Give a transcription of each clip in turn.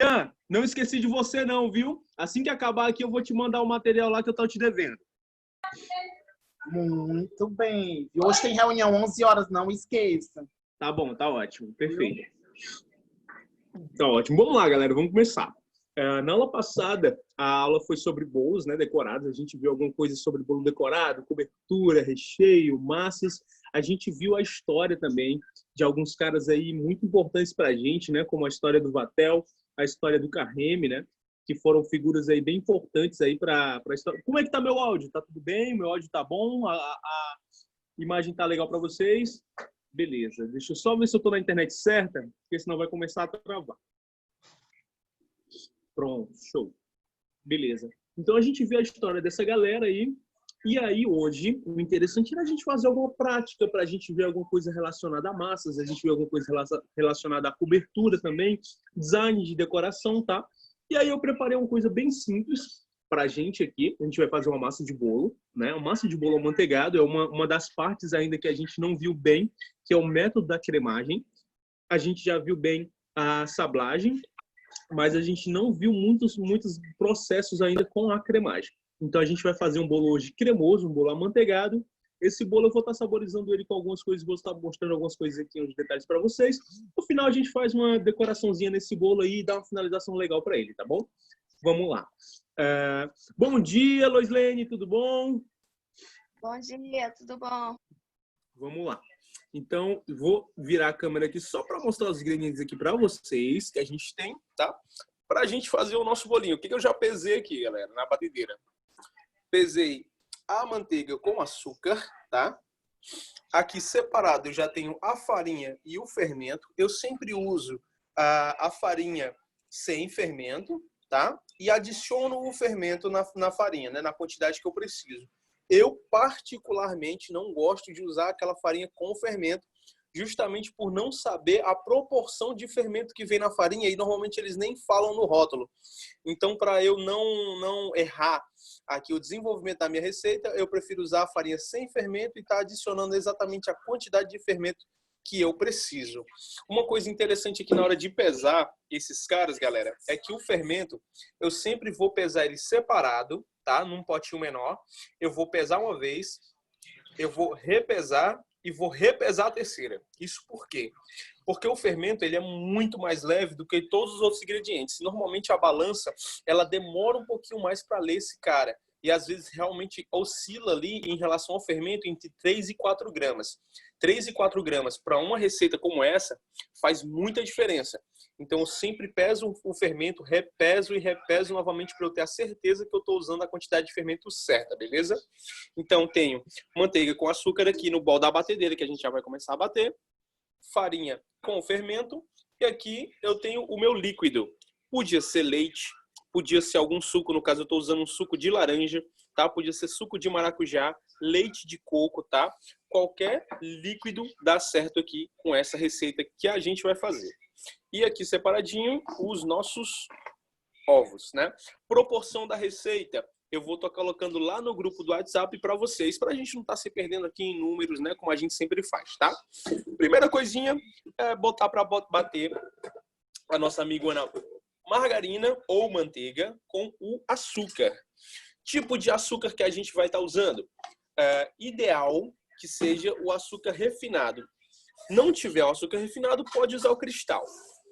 Ian, não esqueci de você não, viu? Assim que acabar aqui, eu vou te mandar o material lá que eu tô te devendo. Muito bem. E hoje tem reunião 11 horas, não esqueça. Tá bom, tá ótimo. Perfeito. Tá ótimo. Vamos lá, galera, vamos começar. Na aula passada, a aula foi sobre bolos, né, decorados. A gente viu alguma coisa sobre bolo decorado, cobertura, recheio, massas. A gente viu a história também de alguns caras aí muito importantes para a gente, né, como a história do Vatel, a história do Carreme, né, que foram figuras aí bem importantes aí para a história. Como é que tá meu áudio? Tá tudo bem? Meu áudio tá bom? A imagem tá legal para vocês? Beleza. Deixa eu só ver se eu tô na internet certa, porque senão vai começar a travar. Pronto, show. Beleza. Então a gente vê a história dessa galera aí. E aí hoje, o interessante era a gente fazer alguma prática para a gente ver alguma coisa relacionada a massas, a gente ver alguma coisa relacionada à cobertura também, design de decoração, tá? E aí eu preparei uma coisa bem simples para a gente aqui. A gente vai fazer uma massa de bolo, né? Uma massa de bolo amanteigado é uma das partes ainda que a gente não viu bem, que é o método da cremagem. A gente já viu bem a sablagem, mas a gente não viu muitos processos ainda com a cremagem. Então a gente vai fazer um bolo hoje cremoso, um bolo amanteigado. Esse bolo eu vou estar saborizando ele com algumas coisas, vou estar mostrando algumas coisas aqui, uns detalhes para vocês. No final a gente faz uma decoraçãozinha nesse bolo aí e dá uma finalização legal para ele, tá bom? Vamos lá. Bom dia, Loislene, tudo bom? Bom dia, tudo bom? Vamos lá. Então, vou virar a câmera aqui só para mostrar os ingredientes aqui para vocês que a gente tem, tá? Para a gente fazer o nosso bolinho. O que eu já pesei aqui, galera, na batedeira? Pesei a manteiga com açúcar, tá? Aqui separado eu já tenho a farinha e o fermento. Eu sempre uso a farinha sem fermento, tá? E adiciono o fermento na farinha, né? Na quantidade que eu preciso. Eu, particularmente, não gosto de usar aquela farinha com fermento, justamente por não saber a proporção de fermento que vem na farinha, e normalmente eles nem falam no rótulo. Então, para eu não errar aqui o desenvolvimento da minha receita, eu prefiro usar a farinha sem fermento e estar adicionando exatamente a quantidade de fermento que eu preciso. Uma coisa interessante aqui na hora de pesar esses caras, galera, é que o fermento, eu sempre vou pesar ele separado, tá? Num potinho menor. Eu vou pesar uma vez, eu vou repesar e vou repesar a terceira. Isso por quê? Porque o fermento ele é muito mais leve do que todos os outros ingredientes. Normalmente a balança ela demora um pouquinho mais para ler esse cara. E às vezes realmente oscila ali em relação ao fermento entre 3 e 4 gramas. 3 e 4 gramas para uma receita como essa faz muita diferença. Então eu sempre peso o fermento, repeso e repeso novamente para eu ter a certeza que eu estou usando a quantidade de fermento certa, beleza? Então tenho manteiga com açúcar aqui no bol da batedeira, que a gente já vai começar a bater. Farinha com fermento. E aqui eu tenho o meu líquido. Podia ser leite, podia ser algum suco, no caso eu estou usando um suco de laranja, tá? Podia ser suco de maracujá, leite de coco, tá? Qualquer líquido dá certo aqui com essa receita que a gente vai fazer. E aqui separadinho os nossos ovos, né? Proporção da receita, eu vou estar colocando lá no grupo do WhatsApp para vocês, para a gente não estar se perdendo aqui em números, né? Como a gente sempre faz, tá? Primeira coisinha é botar para bater a nossa amigona margarina ou manteiga com o açúcar. Tipo de açúcar que a gente vai estar usando? Ideal que seja o açúcar refinado. Não tiver o açúcar refinado, pode usar o cristal.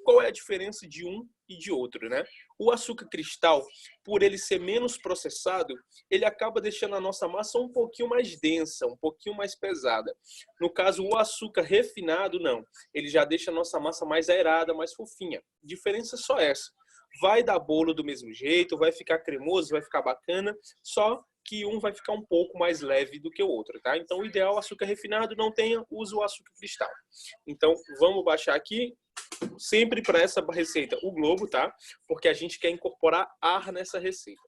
Qual é a diferença de um e de outro, né? O açúcar cristal, por ele ser menos processado, ele acaba deixando a nossa massa um pouquinho mais densa, um pouquinho mais pesada. No caso, o açúcar refinado, não. Ele já deixa a nossa massa mais aerada, mais fofinha. Diferença é só essa. Vai dar bolo do mesmo jeito, vai ficar cremoso, vai ficar bacana, só que um vai ficar um pouco mais leve do que o outro, tá? Então, o ideal, o açúcar refinado, não tenha, use o açúcar cristal. Então, vamos baixar aqui, sempre para essa receita, o globo, tá? Porque a gente quer incorporar ar nessa receita.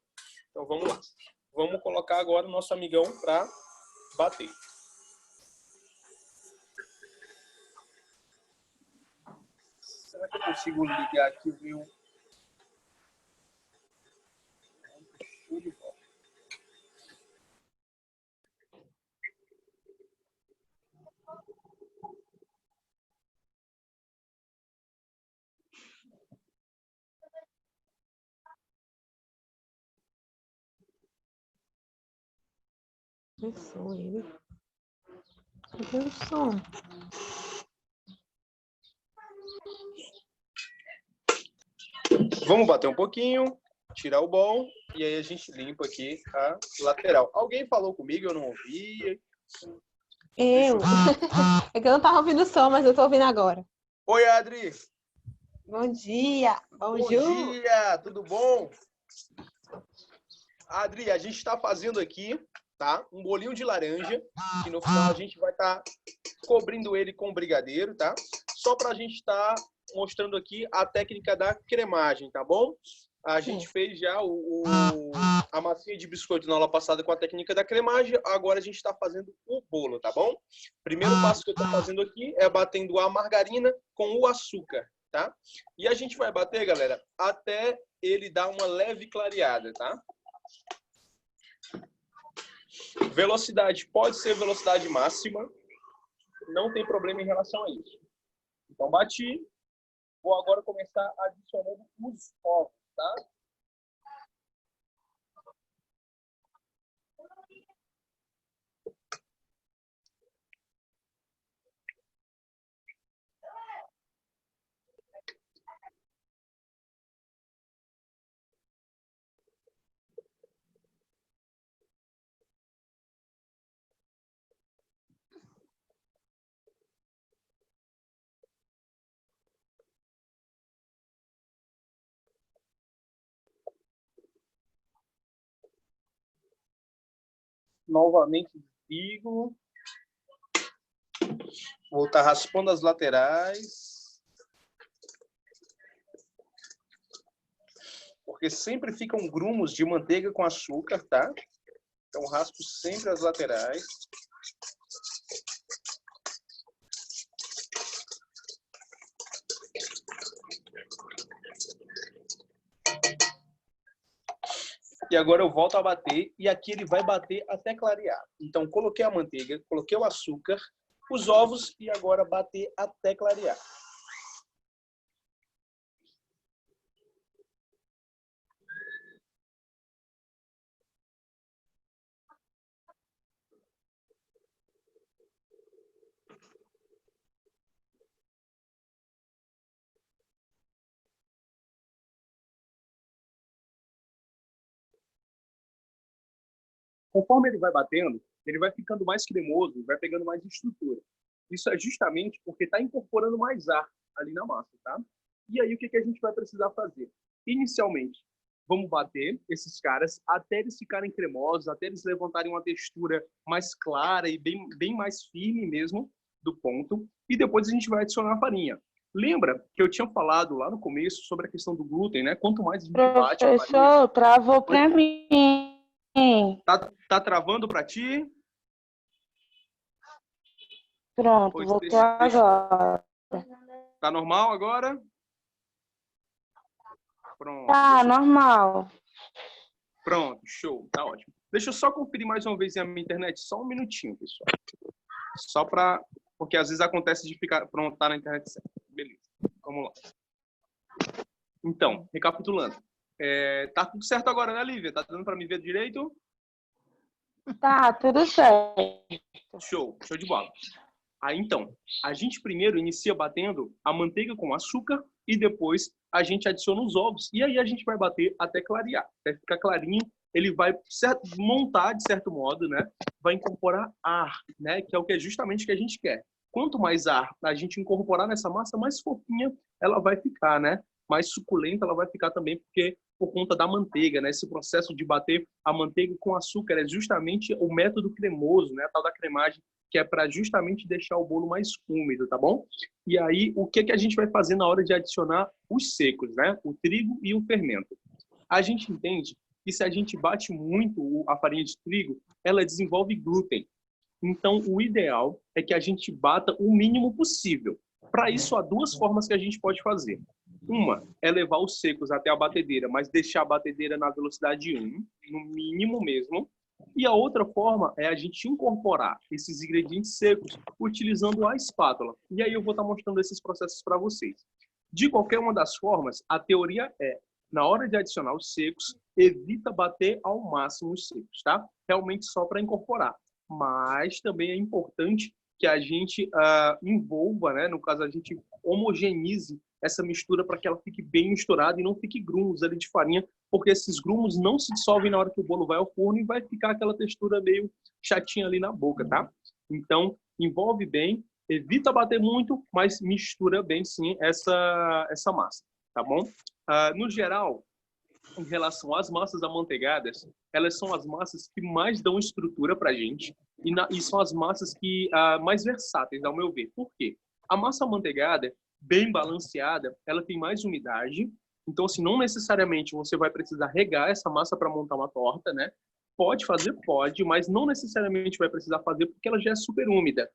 Então, vamos lá. Vamos colocar agora o nosso amigão para bater. Será que eu consigo ligar aqui, viu? Show de bola. Começou ele. Cadê o som? Vamos bater um pouquinho, tirar o bol e aí a gente limpa aqui a lateral. Alguém falou comigo, eu não ouvi. Eu. É que eu não tava ouvindo o som, mas eu tô ouvindo agora. Oi, Adri. Bom dia. Bom dia, tudo bom? Adri, a gente está fazendo aqui, tá? Um bolinho de laranja, que no final a gente vai estar cobrindo ele com brigadeiro, tá? Só para a gente estar mostrando aqui a técnica da cremagem, tá bom? A gente fez já a massinha de biscoito na aula passada com a técnica da cremagem, agora a gente está fazendo o bolo, tá bom? Primeiro passo que eu estou fazendo aqui é batendo a margarina com o açúcar, tá? E a gente vai bater, galera, até ele dar uma leve clareada, tá? Velocidade pode ser velocidade máxima, não tem problema em relação a isso. Então, bati. Vou agora começar adicionando os ovos, tá? Novamente desligo. Vou estar raspando as laterais. Porque sempre ficam grumos de manteiga com açúcar, tá? Então raspo sempre as laterais. E agora eu volto a bater e aqui ele vai bater até clarear. Então coloquei a manteiga, coloquei o açúcar, os ovos e agora bater até clarear. Conforme ele vai batendo, ele vai ficando mais cremoso, vai pegando mais estrutura. Isso é justamente porque está incorporando mais ar ali na massa, tá? E aí o que a gente vai precisar fazer? Inicialmente, vamos bater esses caras até eles ficarem cremosos, até eles levantarem uma textura mais clara e bem mais firme mesmo do ponto. E depois a gente vai adicionar a farinha. Lembra que eu tinha falado lá no começo sobre a questão do glúten, né? Quanto mais a gente bate a farinha... Professor, travou para mim. Tá travando para ti? Pronto, voltou agora. Tá normal agora? Pronto. Tá, normal. Pronto, show. Tá ótimo. Deixa eu só conferir mais uma vez a minha internet. Só um minutinho, pessoal. Só para... Porque às vezes acontece de ficar... Pronto, tá na internet certo. Beleza. Vamos lá. Então, recapitulando. Tá tudo certo agora, né, Lívia? Tá dando para me ver direito? Tá, tudo certo. Show de bola. Aí, então, a gente primeiro inicia batendo a manteiga com açúcar e depois a gente adiciona os ovos. E aí a gente vai bater até clarear, até ficar clarinho. Ele vai montar, de certo modo, né? Vai incorporar ar, né? Que é o que é justamente o que a gente quer. Quanto mais ar a gente incorporar nessa massa, mais fofinha ela vai ficar, né? Mais suculenta ela vai ficar também, porque por conta da manteiga, né? Esse processo de bater a manteiga com açúcar é justamente o método cremoso, né? A tal da cremagem, que é para justamente deixar o bolo mais úmido, tá bom? E aí, o que a gente vai fazer na hora de adicionar os secos, né? O trigo e o fermento. A gente entende que se a gente bate muito a farinha de trigo, ela desenvolve glúten. Então, o ideal é que a gente bata o mínimo possível. Para isso, há duas formas que a gente pode fazer. Uma é levar os secos até a batedeira, mas deixar a batedeira na velocidade 1, no mínimo mesmo. E a outra forma é a gente incorporar esses ingredientes secos utilizando a espátula. E aí eu vou estar mostrando esses processos para vocês. De qualquer uma das formas, a teoria é, na hora de adicionar os secos, evita bater ao máximo os secos, tá? Realmente só para incorporar. mas também é importante que a gente envolva, né? No caso, a gente homogeneize essa mistura para que ela fique bem misturada e não fique grumos ali de farinha, porque esses grumos não se dissolvem na hora que o bolo vai ao forno e vai ficar aquela textura meio chatinha ali na boca, tá? Então, envolve bem, evita bater muito, mas mistura bem, sim, essa massa, tá bom? No geral, em relação às massas amanteigadas, elas são as massas que mais dão estrutura para a gente e são as massas que mais versáteis, ao meu ver. Por quê? A massa amanteigada, bem balanceada, ela tem mais umidade. Então, assim, não necessariamente você vai precisar regar essa massa para montar uma torta, né? Pode fazer, pode, mas não necessariamente vai precisar fazer porque ela já é super úmida.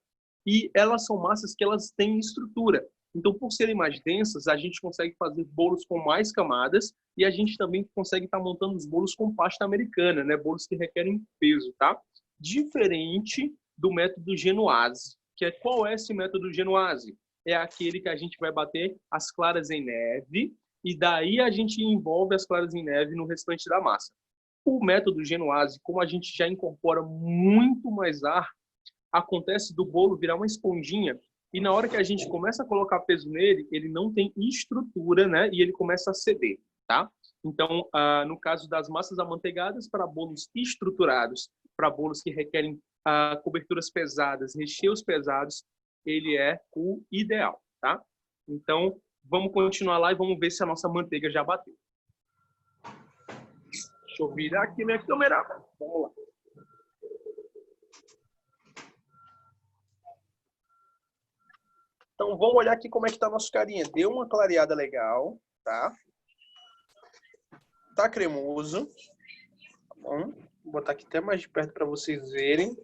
E elas são massas que elas têm estrutura. Então, por serem mais densas, a gente consegue fazer bolos com mais camadas e a gente também consegue estar montando os bolos com pasta americana, né? Bolos que requerem peso, tá? Diferente do método Genoise, que é qual é esse método Genoise? É aquele que a gente vai bater as claras em neve e daí a gente envolve as claras em neve no restante da massa. O método Genoise, como a gente já incorpora muito mais ar, acontece do bolo virar uma esponjinha e na hora que a gente começa a colocar peso nele, ele não tem estrutura, né? E ele começa a ceder, tá? Então, no caso das massas amanteigadas, para bolos estruturados, para bolos que requerem coberturas pesadas, recheios pesados, ele é o ideal, tá? Então, vamos continuar lá e vamos ver se a nossa manteiga já bateu. Deixa eu virar aqui minha câmera. Vamos lá. Então, vamos olhar aqui como é que tá nosso carinha. Deu uma clareada legal, tá? Tá cremoso. Tá bom? Vou botar aqui até mais de perto para vocês verem.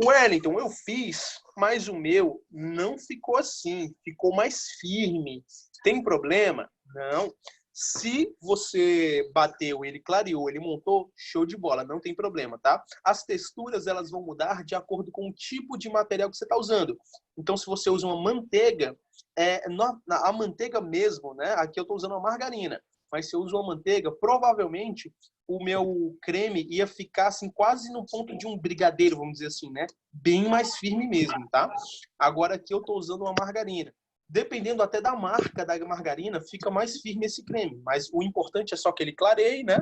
Wellington, eu fiz, mas o meu não ficou assim. Ficou mais firme. Tem problema? Não. Se você bateu, ele clareou, ele montou, show de bola, não tem problema, tá? As texturas, elas vão mudar de acordo com o tipo de material que você está usando. Então, se você usa uma manteiga, a manteiga mesmo, né? Aqui eu estou usando uma margarina, mas se eu uso uma manteiga, provavelmente o meu creme ia ficar assim, quase no ponto de um brigadeiro, vamos dizer assim, né? Bem mais firme mesmo, tá? Agora aqui eu estou usando uma margarina. Dependendo até da marca da margarina, fica mais firme esse creme. Mas o importante é só que ele clareie, né?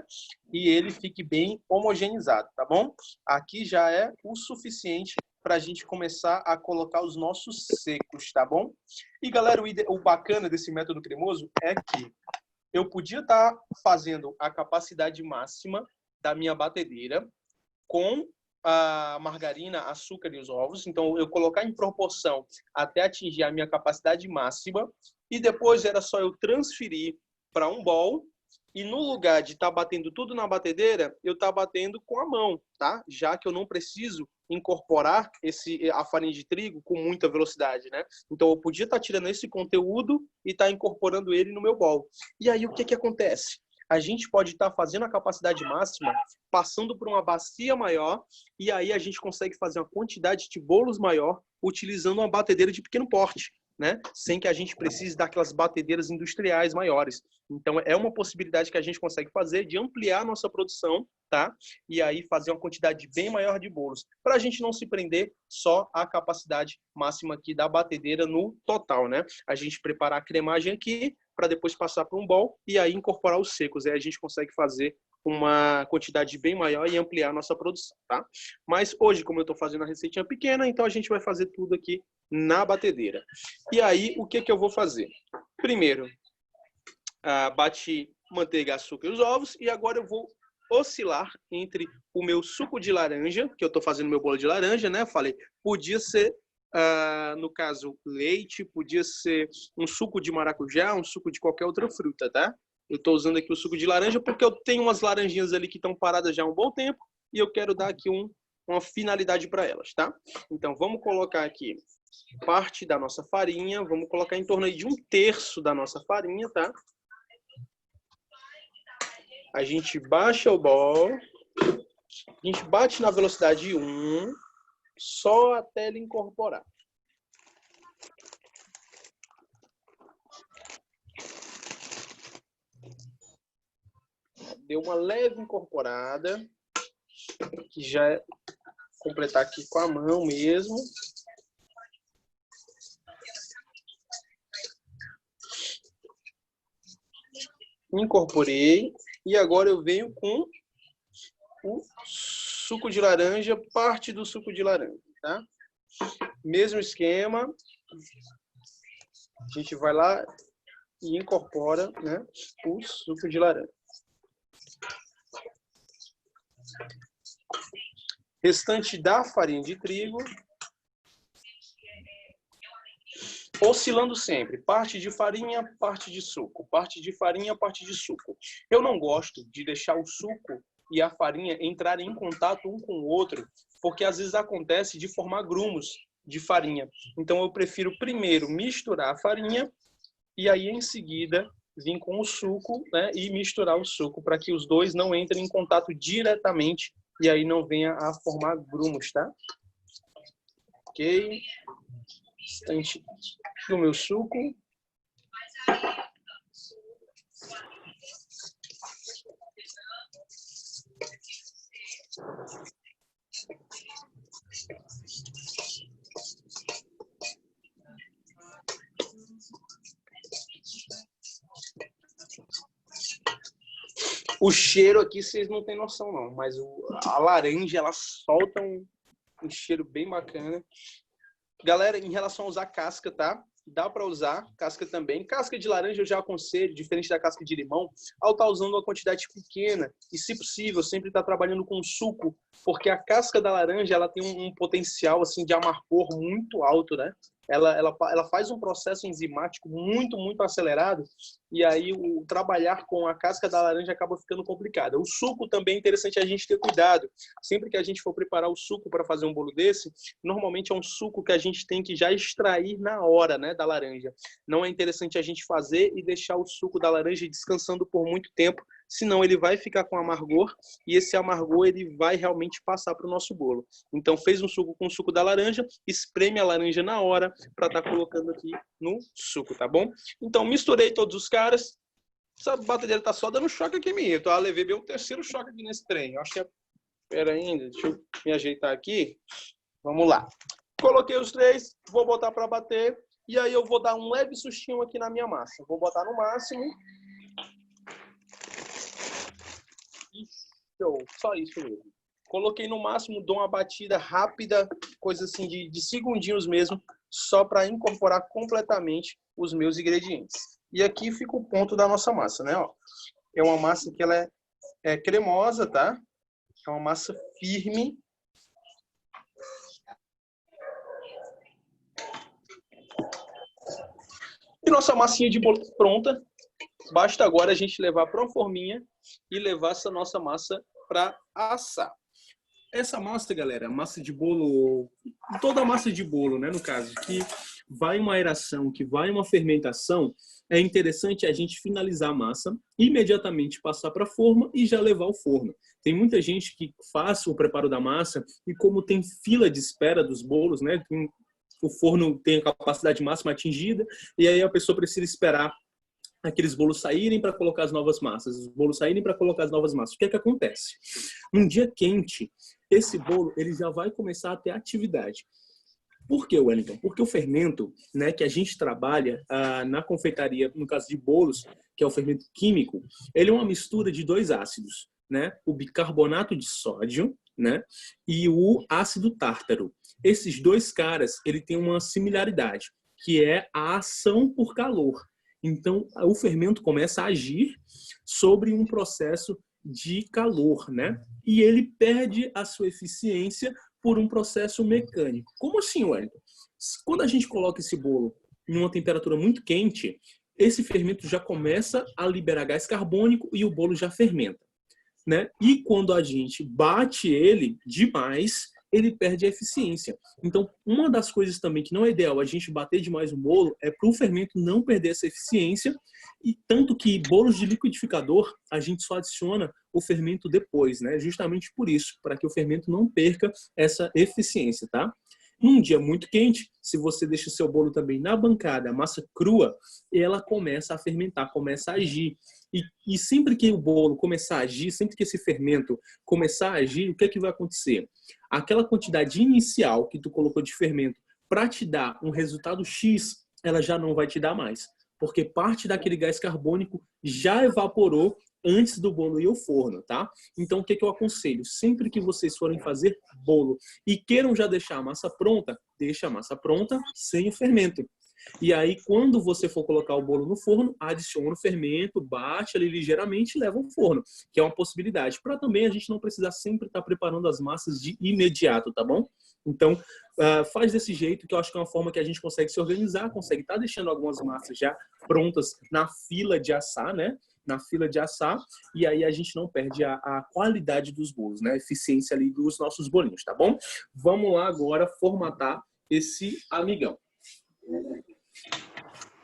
E ele fique bem homogeneizado, tá bom? Aqui já é o suficiente para a gente começar a colocar os nossos secos, tá bom? E, galera, o bacana desse método cremoso é que eu podia estar fazendo a capacidade máxima da minha batedeira com a margarina, açúcar e os ovos. Então, eu colocar em proporção até atingir a minha capacidade máxima. E depois era só eu transferir para um bowl. E no lugar de estar batendo tudo na batedeira, eu estar batendo com a mão, tá? Já que eu não preciso incorporar a farinha de trigo com muita velocidade, né? Então, eu podia estar tirando esse conteúdo e estar incorporando ele no meu bowl. E aí, o que acontece? A gente pode estar fazendo a capacidade máxima, passando por uma bacia maior, e aí a gente consegue fazer uma quantidade de bolos maior utilizando uma batedeira de pequeno porte, né? Sem que a gente precise daquelas batedeiras industriais maiores. Então, é uma possibilidade que a gente consegue fazer de ampliar a nossa produção, tá? E aí fazer uma quantidade bem maior de bolos, para a gente não se prender só à capacidade máxima aqui da batedeira no total, né? A gente preparar a cremagem aqui, para depois passar para um bowl e aí incorporar os secos. Aí a gente consegue fazer uma quantidade bem maior e ampliar a nossa produção, tá? Mas hoje, como eu estou fazendo a receitinha pequena, então a gente vai fazer tudo aqui na batedeira. E aí, o que eu vou fazer? Primeiro, bati manteiga, açúcar e os ovos, e agora eu vou oscilar entre o meu suco de laranja, que eu estou fazendo meu bolo de laranja, né? Eu falei, podia ser no caso, leite, podia ser um suco de maracujá, um suco de qualquer outra fruta, tá? Eu estou usando aqui o suco de laranja porque eu tenho umas laranjinhas ali que estão paradas já há um bom tempo e eu quero dar aqui uma finalidade para elas, tá? Então, vamos colocar aqui parte da nossa farinha, vamos colocar em torno aí de 1/3 da nossa farinha, tá? A gente baixa o bowl, a gente bate na velocidade 1, só até ele incorporar. Deu uma leve incorporada. que já é completar aqui com a mão mesmo. Incorporei. E agora eu venho com o suco de laranja, parte do suco de laranja, tá? Mesmo esquema. A gente vai lá e incorpora, né, o suco de laranja. Restante da farinha de trigo. Oscilando sempre, parte de farinha, parte de suco, parte de farinha, parte de suco. Eu não gosto de deixar o suco e a farinha entrarem em contato um com o outro, porque às vezes acontece de formar grumos de farinha. Então eu prefiro primeiro misturar a farinha e aí em seguida vir com o suco, né, e misturar o suco para que os dois não entrem em contato diretamente e aí não venha a formar grumos, tá? Ok. Bastante do meu suco. O cheiro aqui vocês não têm noção não, mas a laranja ela solta um cheiro bem bacana. Galera, em relação a usar casca, tá? Dá para usar casca também. Casca de laranja eu já aconselho, diferente da casca de limão, ao estar usando uma quantidade pequena e, se possível, sempre estar trabalhando com suco, porque a casca da laranja ela tem um potencial assim de amargor muito alto, né? Ela faz um processo enzimático muito, muito acelerado e aí o trabalhar com a casca da laranja acaba ficando complicado. O suco também é interessante a gente ter cuidado. Sempre que a gente for preparar o suco para fazer um bolo desse, normalmente é um suco que a gente tem que já extrair na hora, né, da laranja. Não é interessante a gente fazer e deixar o suco da laranja descansando por muito tempo, senão ele vai ficar com amargor e esse amargor ele vai realmente passar para o nosso bolo. Então fez um suco com o suco da laranja, espreme a laranja na hora para estar colocando aqui no suco, tá bom? Então misturei todos os caras. Essa batedeira tá só dando choque aqui em mim. Eu levei bem o terceiro choque aqui nesse trem. Eu acho que é... Pera ainda, deixa eu me ajeitar aqui. Vamos lá. Coloquei os três, vou botar para bater e aí eu vou dar um leve sustinho aqui na minha massa. Vou botar no máximo. Show, só isso mesmo. Coloquei no máximo, dou uma batida rápida, coisa assim de segundinhos mesmo, só para incorporar completamente os meus ingredientes. E aqui fica o ponto da nossa massa, né? Ó, é uma massa que ela é cremosa, tá? É uma massa firme. E nossa massinha de bolo pronta. Basta agora a gente levar para uma forminha e levar essa nossa massa para assar. Essa massa, galera, massa de bolo, toda a massa de bolo, né, no caso, que vai uma aeração, que vai uma fermentação, é interessante a gente finalizar a massa, imediatamente passar para a forma e já levar ao forno. Tem muita gente que faz o preparo da massa e como tem fila de espera dos bolos, né, o forno tem a capacidade máxima atingida e aí a pessoa precisa esperar aqueles bolos saírem para colocar as novas massas, os bolos saírem para colocar as novas massas. O que é que acontece? Num dia quente, esse bolo ele já vai começar a ter atividade. Por que, Wellington? Porque o fermento, né, que a gente trabalha na confeitaria, no caso de bolos, que é o fermento químico, ele é uma mistura de dois ácidos, né? O bicarbonato de sódio, né, e o ácido tártaro. Esses dois caras, ele tem uma similaridade, que é a ação por calor. Então, o fermento começa a agir sobre um processo de calor, né? E ele perde a sua eficiência por um processo mecânico. Como assim, Wellington? Quando a gente coloca esse bolo em uma temperatura muito quente, esse fermento já começa a liberar gás carbônico e o bolo já fermenta, né? E quando a gente bate ele demais, ele perde a eficiência. Então, uma das coisas também que não é ideal a gente bater demais o bolo é para o fermento não perder essa eficiência, e tanto que bolos de liquidificador a gente só adiciona o fermento depois, né? Justamente por isso, para que o fermento não perca essa eficiência, tá? Num dia muito quente, se você deixa o seu bolo também na bancada, a massa crua, ela começa a fermentar, começa a agir. E sempre que o bolo começar a agir, sempre que esse fermento começar a agir, o que é que vai acontecer? Aquela quantidade inicial que tu colocou de fermento para te dar um resultado X, ela já não vai te dar mais. Porque parte daquele gás carbônico já evaporou antes do bolo ir ao forno, tá? Então, o que eu aconselho? Sempre que vocês forem fazer bolo e queiram já deixar a massa pronta, deixa a massa pronta sem o fermento. E aí, quando você for colocar o bolo no forno, adiciona o fermento, bate ali ligeiramente e leva ao forno, que é uma possibilidade. Para também a gente não precisar sempre estar preparando as massas de imediato, tá bom? Então, faz desse jeito, que eu acho que é uma forma que a gente consegue se organizar, consegue estar deixando algumas massas já prontas na fila de assar, né? Na fila de assar, e aí a gente não perde a qualidade dos bolos, né? A eficiência ali dos nossos bolinhos, tá bom? Vamos lá agora formatar esse amigão.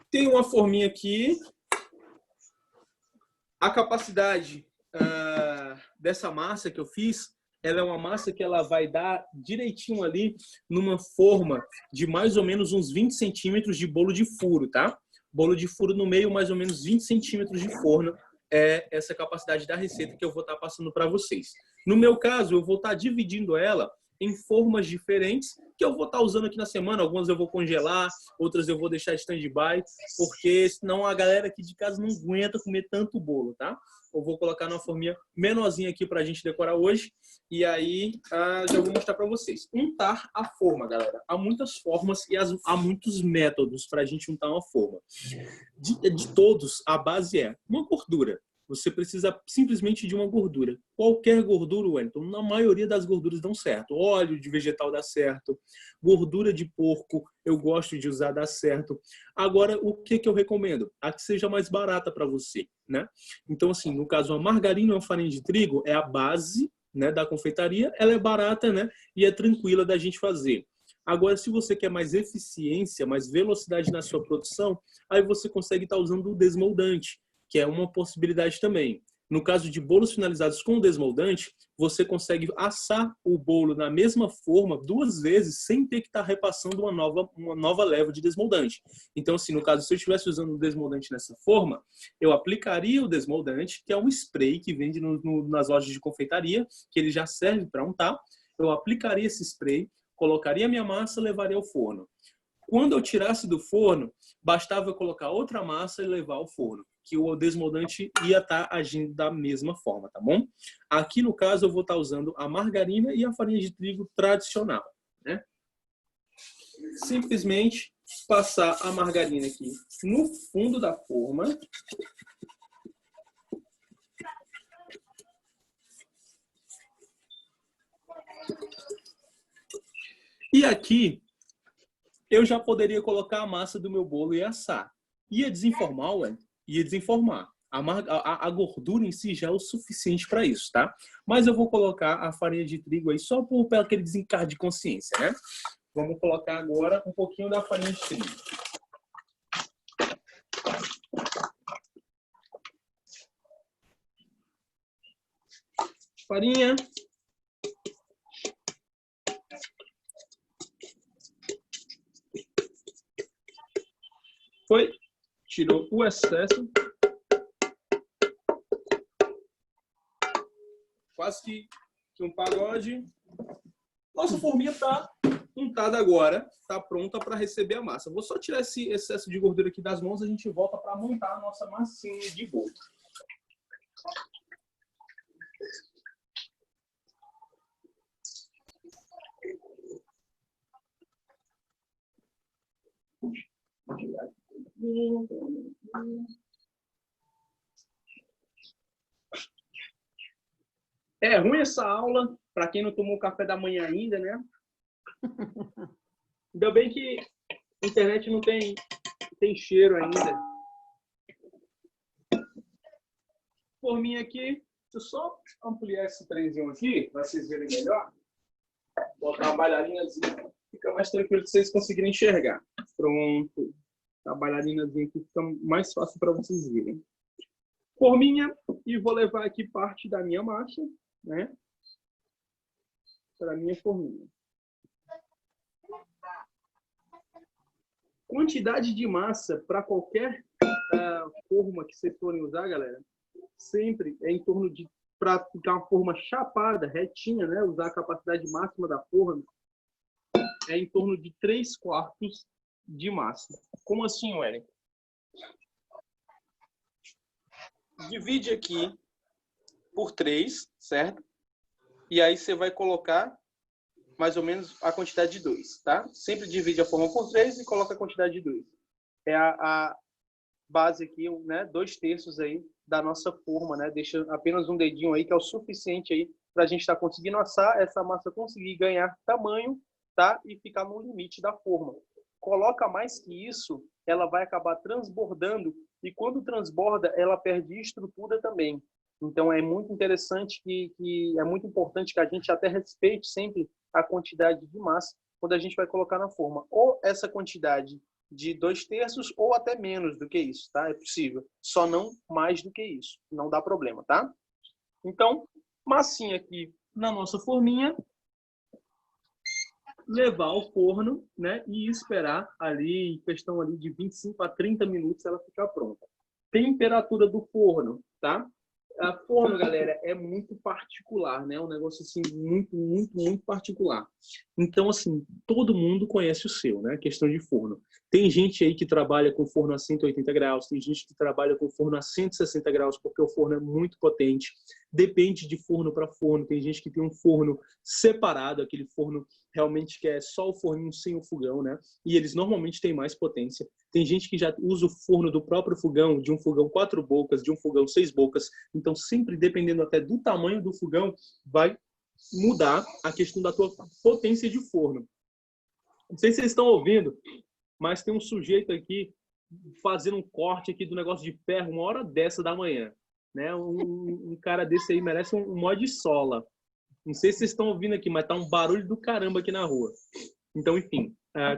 Tem uma forminha aqui. A capacidade dessa massa que eu fiz, ela é uma massa que ela vai dar direitinho ali numa forma de mais ou menos uns 20 centímetros de bolo de furo, tá? Bolo de furo no meio, mais ou menos 20 centímetros de forno. É essa capacidade da receita que eu vou estar passando para vocês. No meu caso, eu vou estar dividindo ela em formas diferentes, que eu vou estar usando aqui na semana. Algumas eu vou congelar, outras eu vou deixar stand-by, porque senão a galera aqui de casa não aguenta comer tanto bolo, tá? Eu vou colocar numa forminha menorzinha aqui para a gente decorar hoje. E aí, já vou mostrar para vocês. Untar a forma, galera. Há muitas formas e há muitos métodos para a gente untar uma forma. De todos, a base é uma gordura. Você precisa simplesmente de uma gordura. Qualquer gordura, Wellington, na maioria das gorduras dão certo. Óleo de vegetal dá certo. Gordura de porco, eu gosto de usar, dá certo. Agora, o que eu recomendo? A que seja mais barata para você, né? Então, assim, no caso, a margarina ou a farinha de trigo é a base, né, da confeitaria. Ela é barata, né? E é tranquila da gente fazer. Agora, se você quer mais eficiência, mais velocidade na sua produção, aí você consegue estar usando o desmoldante, que é uma possibilidade também. No caso de bolos finalizados com desmoldante, você consegue assar o bolo na mesma forma 2 vezes sem ter que estar repassando uma nova leva de desmoldante. Então, assim, no caso, se eu estivesse usando o desmoldante nessa forma, eu aplicaria o desmoldante, que é um spray que vende nas lojas de confeitaria, que ele já serve para untar. Eu aplicaria esse spray, colocaria minha massa e levaria ao forno. Quando eu tirasse do forno, bastava eu colocar outra massa e levar ao forno, que o desmoldante ia estar agindo da mesma forma, tá bom? Aqui, no caso, eu vou estar usando a margarina e a farinha de trigo tradicional, né? Simplesmente passar a margarina aqui no fundo da forma. E aqui, eu já poderia colocar a massa do meu bolo e assar. Ia desenformar, ué? Ia desenformar. A gordura em si já é o suficiente para isso, tá? Mas eu vou colocar a farinha de trigo aí só por aquele desencargo de consciência, né? Vamos colocar agora um pouquinho da farinha de trigo. Farinha. Foi, tirou o excesso. Quase que um pagode. Nossa forminha está untada agora, está pronta para receber a massa. Vou só tirar esse excesso de gordura aqui das mãos e a gente volta para montar a nossa massinha de bolo. É ruim essa aula, para quem não tomou café da manhã ainda, né? Ainda bem que a internet não tem cheiro ainda. Forminha aqui, deixa eu só ampliar esse trenzinho aqui, para vocês verem melhor. Botar uma bailarinazinha, fica mais tranquilo de vocês conseguirem enxergar. Pronto. A bailarinazinha aqui fica mais fácil para vocês verem. Forminha, e vou levar aqui parte da minha massa, né? Para a minha forminha. quantidade de massa para qualquer forma que vocês forem usar, galera, sempre é em torno de, para ficar uma forma chapada, retinha, né? Usar a capacidade máxima da forma, é em torno de 3/4 de massa. Como assim, Wellington? Divide aqui por 3, certo? E aí você vai colocar mais ou menos a quantidade de 2, tá? Sempre divide a forma por 3 e coloca a quantidade de 2. É a base aqui, né? 2/3 aí da nossa forma, né? Deixa apenas um dedinho aí, que é o suficiente aí para a gente estar conseguindo assar essa massa, conseguir ganhar tamanho, tá? E ficar no limite da forma. Coloca mais que isso, ela vai acabar transbordando, e quando transborda, ela perde estrutura também. Então, é muito interessante é muito importante que a gente até respeite sempre a quantidade de massa quando a gente vai colocar na forma. Ou essa quantidade de 2/3 ou até menos do que isso, tá? É possível. Só não mais do que isso. Não dá problema, tá? Então, massinha aqui na nossa forminha, levar ao forno, né? E esperar ali, em questão ali de 25 a 30 minutos, ela ficar pronta. Temperatura do forno, tá? A forno, galera, é muito particular, né? Um negócio assim muito particular. Então, assim, todo mundo conhece o seu, né? Questão de forno. Tem gente aí que trabalha com forno a 180 graus, tem gente que trabalha com forno a 160 graus, porque o forno é muito potente. Depende de forno para forno. Tem gente que tem um forno separado, aquele forno realmente que é só o forninho sem o fogão, né? E eles normalmente têm mais potência. Tem gente que já usa o forno do próprio fogão, de um fogão 4 bocas, de um fogão 6 bocas. Então, sempre dependendo até do tamanho do fogão, vai mudar a questão da tua potência de forno. Não sei se vocês estão ouvindo, mas tem um sujeito aqui fazendo um corte aqui do negócio de ferro 1h da manhã. Né? Um cara desse aí merece um mó de sola. Não sei se vocês estão ouvindo aqui, mas tá um barulho do caramba aqui na rua. Então, enfim,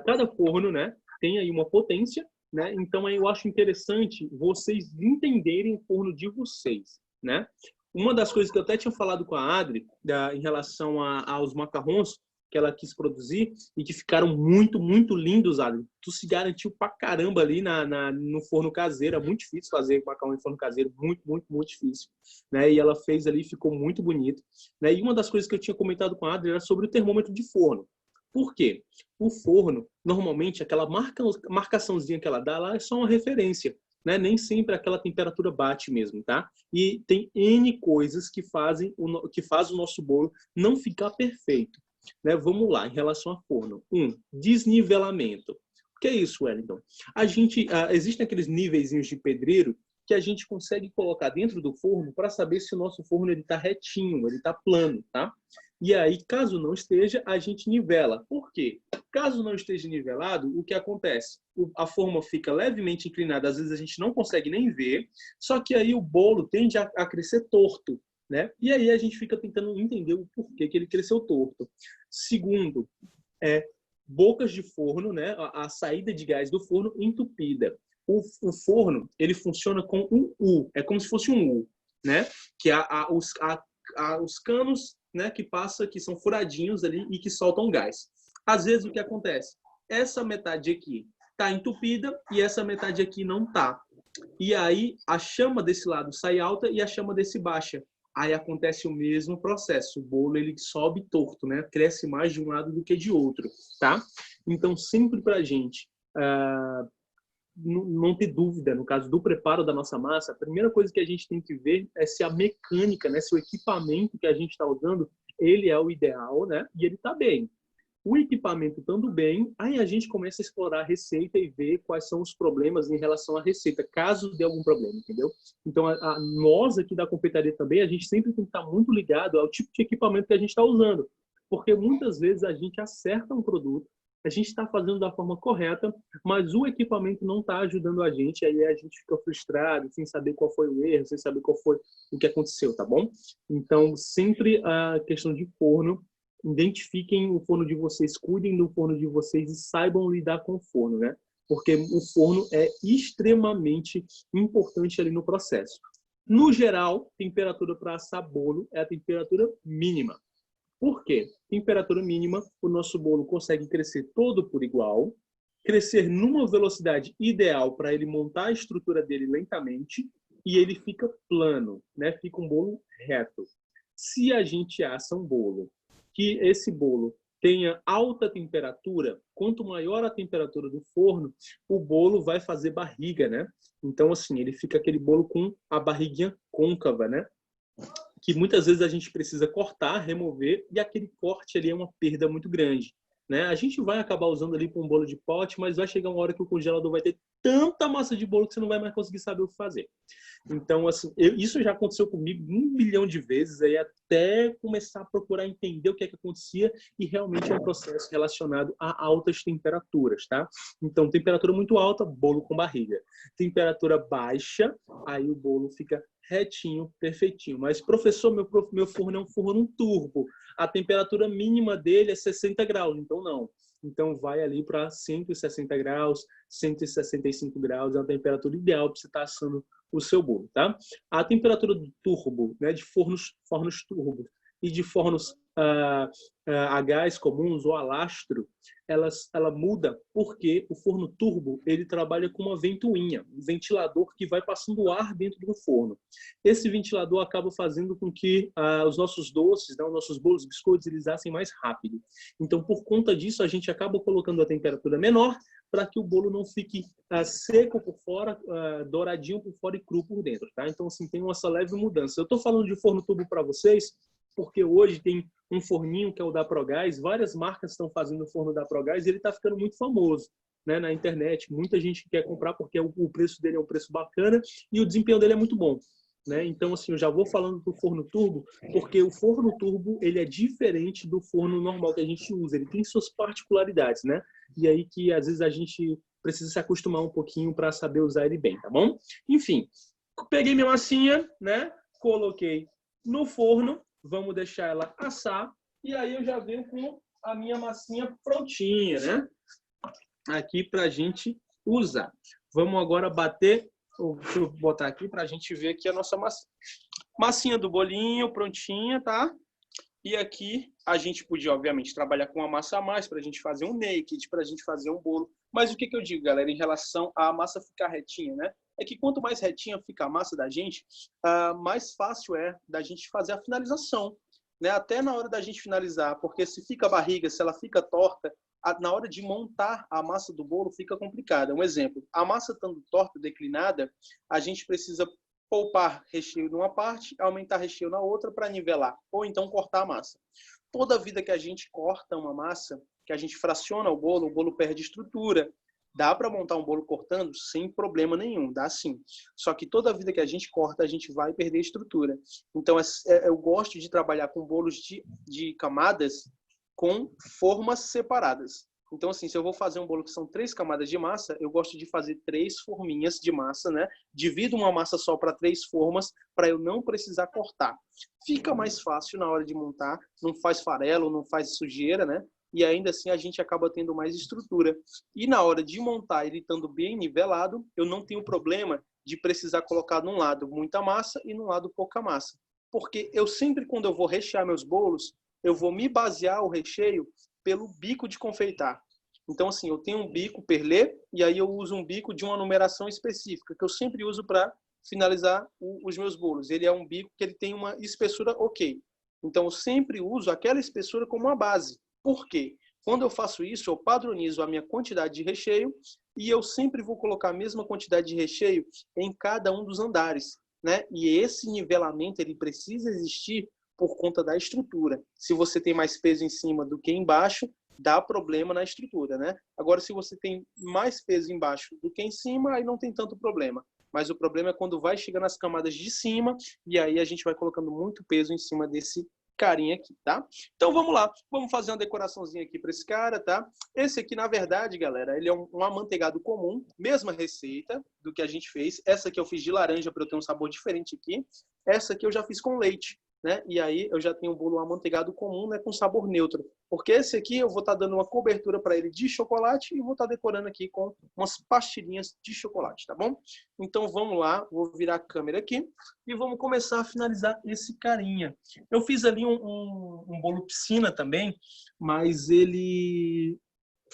cada forno, né, tem aí uma potência, né? Então, eu acho interessante vocês entenderem o forno de vocês, né? Uma das coisas que eu até tinha falado com a Adri, em relação aos macarrons que ela quis produzir e que ficaram muito lindos, Adri. Tu se garantiu pra caramba ali no forno caseiro. É muito difícil fazer macarrão em forno caseiro, muito difícil, né? E ela fez ali, ficou muito bonito, né? E uma das coisas que eu tinha comentado com a Adri era sobre o termômetro de forno. Por quê? O forno, normalmente, aquela marcaçãozinha que ela dá lá é só uma referência, né? Nem sempre aquela temperatura bate mesmo, tá? E tem N coisas que faz o nosso bolo não ficar perfeito, né? Vamos lá, em relação a forno. Desnivelamento. O que é isso, Wellington? Existem aqueles níveis de pedreiro que a gente consegue colocar dentro do forno para saber se o nosso forno está retinho, ele está plano, tá? E aí, caso não esteja, a gente nivela. Por quê? Caso não esteja nivelado, o que acontece? A forma fica levemente inclinada, às vezes a gente não consegue nem ver, só que aí o bolo tende a crescer torto, né? E aí a gente fica tentando entender o porquê que ele cresceu torto. Segundo, bocas de forno, né? A saída de gás do forno entupida. O forno, ele funciona com um U, é como se fosse um U, né? Que os canos, né, que são furadinhos ali e que soltam gás. Às vezes o que acontece? Essa metade aqui está entupida e essa metade aqui não está. E aí a chama desse lado sai alta e a chama desse baixa. Aí acontece o mesmo processo. O bolo ele sobe torto, né? Cresce mais de um lado do que de outro, tá? Então sempre para a gente não ter dúvida, no caso do preparo da nossa massa, a primeira coisa que a gente tem que ver é se a mecânica, né, se o equipamento que a gente está usando, ele é o ideal, né, e ele está bem. O equipamento estando bem, aí a gente começa a explorar a receita e ver quais são os problemas em relação à receita, caso dê algum problema, entendeu? Então, nós aqui da confeitaria também, a gente sempre tem que estar muito ligado ao tipo de equipamento que a gente está usando, porque muitas vezes a gente acerta um produto, a gente está fazendo da forma correta, mas o equipamento não está ajudando a gente, aí a gente fica frustrado, sem saber qual foi o erro, sem saber qual foi o que aconteceu, tá bom? Então, sempre a questão de forno, identifiquem o forno de vocês, cuidem do forno de vocês e saibam lidar com o forno, né? Porque o forno é extremamente importante ali no processo. No geral, temperatura para assar bolo é a temperatura mínima. Por quê? Temperatura mínima, o nosso bolo consegue crescer todo por igual, crescer numa velocidade ideal para ele montar a estrutura dele lentamente e ele fica plano, né? Fica um bolo reto. Se a gente assa um bolo, que esse bolo tenha alta temperatura, quanto maior a temperatura do forno, o bolo vai fazer barriga, né? Então, assim, ele fica aquele bolo com a barriguinha côncava, né? Que muitas vezes a gente precisa cortar, remover, e aquele corte ali é uma perda muito grande, né? A gente vai acabar usando ali para um bolo de pote, mas vai chegar uma hora que o congelador vai ter tanta massa de bolo que você não vai mais conseguir saber o que fazer. Então, assim, isso já aconteceu comigo 1 bilhão de vezes, aí até começar a procurar entender o que é que acontecia, e realmente é um processo relacionado a altas temperaturas, tá? Então, temperatura muito alta, bolo com barriga. Temperatura baixa, aí o bolo fica retinho, perfeitinho. Mas, professor, meu forno é um forno turbo. A temperatura mínima dele é 60 graus, então não. Então, vai ali para 160 graus, 165 graus, é a temperatura ideal para você estar assando o seu bolo, tá? A temperatura do turbo, né, de fornos turbo e de fornos a gás comuns ou a lastro, ela muda porque o forno turbo ele trabalha com uma ventoinha, um ventilador que vai passando ar dentro do forno. Esse ventilador acaba fazendo com que os nossos doces, né, os nossos bolos, biscoitos, eles assem mais rápido. Então, por conta disso, a gente acaba colocando a temperatura menor para que o bolo não fique seco por fora, douradinho por fora e cru por dentro, tá? Então, assim, tem essa leve mudança. Eu estou falando de forno turbo para vocês porque hoje tem um forninho que é o da Progás, várias marcas estão fazendo o forno da Progás e ele está ficando muito famoso, né, na internet. Muita gente quer comprar porque o preço dele é um preço bacana e o desempenho dele é muito bom, né? Então, assim, eu já vou falando do forno turbo, porque o forno turbo ele é diferente do forno normal que a gente usa, ele tem suas particularidades, né? E aí que às vezes a gente precisa se acostumar um pouquinho para saber usar ele bem, tá bom? Enfim, peguei minha massinha, né? Coloquei no forno, vamos deixar ela assar e aí eu já venho com a minha massinha prontinha, né? Aqui para a gente usar. Vamos agora bater. Deixa eu botar aqui para a gente ver aqui a nossa massinha do bolinho prontinha, tá? E aqui a gente podia, obviamente, trabalhar com uma massa a mais para a gente fazer um naked, para a gente fazer um bolo. Mas o que eu digo, galera, em relação à massa ficar retinha, né? É que quanto mais retinha fica a massa da gente, mais fácil é da gente fazer a finalização, né? Até na hora da gente finalizar, porque se fica a barriga, se ela fica torta, na hora de montar a massa do bolo fica complicada. Um exemplo, a massa estando torta, declinada, a gente precisa poupar recheio numa parte, aumentar recheio na outra para nivelar, ou então cortar a massa. Toda vida que a gente corta uma massa, que a gente fraciona o bolo perde estrutura. Dá para montar um bolo cortando sem problema nenhum, dá sim. Só que toda vida que a gente corta, a gente vai perder estrutura. Então, eu gosto de trabalhar com bolos de camadas com formas separadas. Então, assim, se eu vou fazer um bolo que são 3 camadas de massa, eu gosto de fazer 3 forminhas de massa, né? Divido uma massa só para 3 formas, para eu não precisar cortar. Fica mais fácil na hora de montar, não faz farelo, não faz sujeira, né? E ainda assim a gente acaba tendo mais estrutura. E na hora de montar ele estando bem nivelado, eu não tenho problema de precisar colocar num lado muita massa e num lado pouca massa. Porque eu sempre, quando eu vou rechear meus bolos, eu vou me basear o recheio pelo bico de confeitar. Então, assim, eu tenho um bico perlé e aí eu uso um bico de uma numeração específica, que eu sempre uso para finalizar os meus bolos. Ele é um bico que ele tem uma espessura ok. Então, eu sempre uso aquela espessura como uma base. Por quê? Quando eu faço isso, eu padronizo a minha quantidade de recheio e eu sempre vou colocar a mesma quantidade de recheio em cada um dos andares, né? E esse nivelamento ele precisa existir por conta da estrutura. Se você tem mais peso em cima do que embaixo, dá problema na estrutura, né? Agora, se você tem mais peso embaixo do que em cima, aí não tem tanto problema. Mas o problema é quando vai chegar nas camadas de cima e aí a gente vai colocando muito peso em cima desse carinha aqui, tá? Então vamos lá, vamos fazer uma decoraçãozinha aqui para esse cara, tá? Esse aqui, na verdade, galera, ele é um amanteigado comum, mesma receita do que a gente fez. Essa aqui eu fiz de laranja para eu ter um sabor diferente aqui. Essa aqui eu já fiz com leite, né? E aí eu já tenho um bolo amanteigado comum, né, com sabor neutro. Porque esse aqui eu vou estar dando uma cobertura para ele de chocolate e vou estar decorando aqui com umas pastilhinhas de chocolate, tá bom? Então vamos lá, vou virar a câmera aqui e vamos começar a finalizar esse carinha. Eu fiz ali um bolo piscina também, mas ele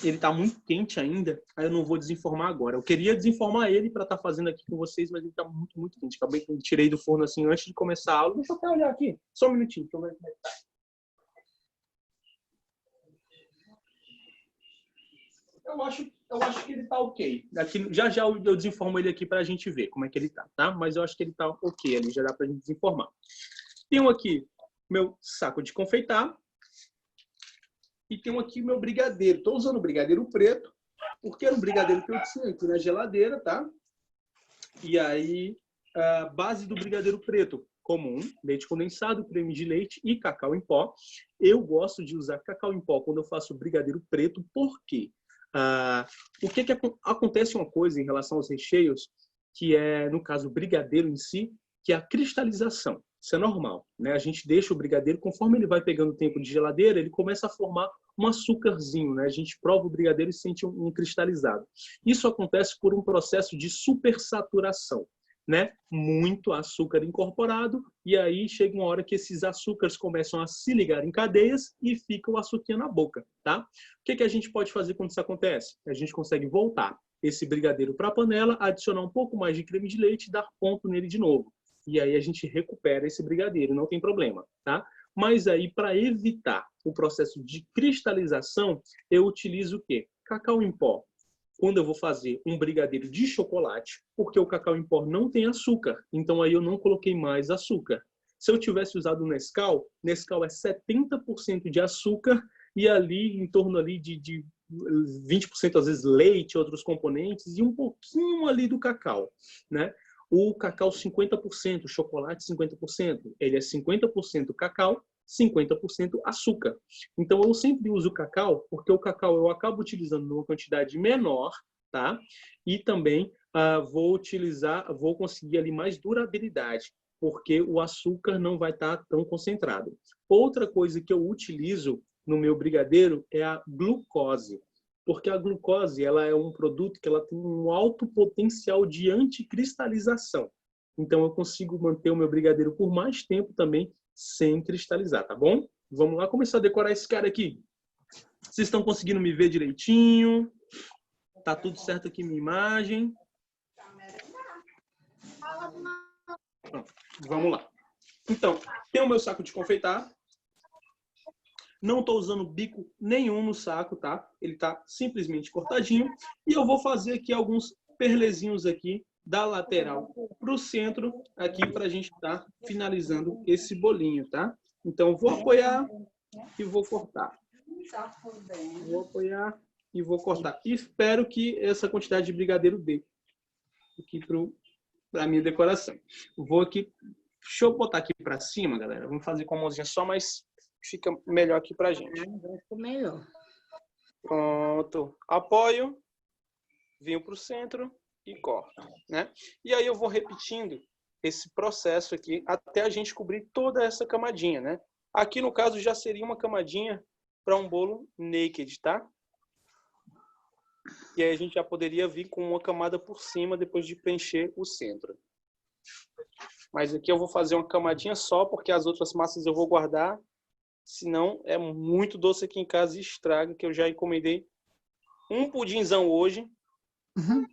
ele está muito quente ainda, aí eu não vou desenformar agora. Eu queria desenformar ele para estar fazendo aqui com vocês, mas ele está muito, muito quente. Acabei que eu tirei do forno assim antes de começar a aula. Deixa eu até olhar aqui, só um minutinho, deixa eu ver como é que tá. Eu acho que ele tá ok. Aqui, já eu desenformo ele aqui para a gente ver como é que ele tá? Mas eu acho que ele tá ok ali, já dá para a gente desenformar. Tenho aqui meu saco de confeitar e tenho aqui meu brigadeiro. Estou usando o brigadeiro preto, porque era um brigadeiro que eu tinha aqui na geladeira, tá? E aí, a base do brigadeiro preto comum, leite condensado, creme de leite e cacau em pó. Eu gosto de usar cacau em pó quando eu faço brigadeiro preto, por quê? O que acontece uma coisa em relação aos recheios, que é, no caso, o brigadeiro em si, que é a cristalização. Isso é normal, né? A gente deixa o brigadeiro, conforme ele vai pegando tempo de geladeira, ele começa a formar um açúcarzinho, né? A gente prova o brigadeiro e sente um cristalizado. Isso acontece por um processo de supersaturação, né? Muito açúcar incorporado, e aí chega uma hora que esses açúcares começam a se ligar em cadeias e fica o açuquinha na boca, tá? O que a gente pode fazer quando isso acontece? A gente consegue voltar esse brigadeiro para a panela, adicionar um pouco mais de creme de leite e dar ponto nele de novo. E aí a gente recupera esse brigadeiro, não tem problema, tá? Mas aí, para evitar o processo de cristalização, eu utilizo o quê? Cacau em pó. Quando eu vou fazer um brigadeiro de chocolate, porque o cacau em pó não tem açúcar, então aí eu não coloquei mais açúcar. Se eu tivesse usado o Nescau, Nescau é 70% de açúcar e ali em torno ali de 20% às vezes leite, outros componentes e um pouquinho ali do cacau, né? O cacau 50%, o chocolate 50%, ele é 50% cacau, 50% açúcar. Então, eu sempre uso cacau, porque o cacau eu acabo utilizando numa quantidade menor, tá? E também vou conseguir ali mais durabilidade, porque o açúcar não vai estar tão concentrado. Outra coisa que eu utilizo no meu brigadeiro é a glucose, porque a glucose ela é um produto que ela tem um alto potencial de anticristalização. Então, eu consigo manter o meu brigadeiro por mais tempo também sem cristalizar, tá bom? Vamos lá começar a decorar esse cara aqui. Vocês estão conseguindo me ver direitinho? Tá tudo certo aqui minha imagem? Pronto, vamos lá. Então, tem o meu saco de confeitar. Não estou usando bico nenhum no saco, tá? Ele está simplesmente cortadinho. E eu vou fazer aqui alguns perlezinhos aqui da lateral para o centro, aqui para a gente estar finalizando esse bolinho, tá? Então, vou apoiar e vou cortar. Vou apoiar e vou cortar. E espero que essa quantidade de brigadeiro dê aqui para a minha decoração. Vou aqui... Deixa eu botar aqui para cima, galera. Vamos fazer com a mãozinha só, mas fica melhor aqui pra gente. Melhor. Pronto. Apoio, venho pro centro e corto, né? E aí eu vou repetindo esse processo aqui até a gente cobrir toda essa camadinha, né? Aqui no caso já seria uma camadinha para um bolo naked, tá? E aí a gente já poderia vir com uma camada por cima depois de preencher o centro. Mas aqui eu vou fazer uma camadinha só, porque as outras massas eu vou guardar. Senão é muito doce aqui em casa e estraga, que eu já encomendei um pudinzão hoje. Uhum.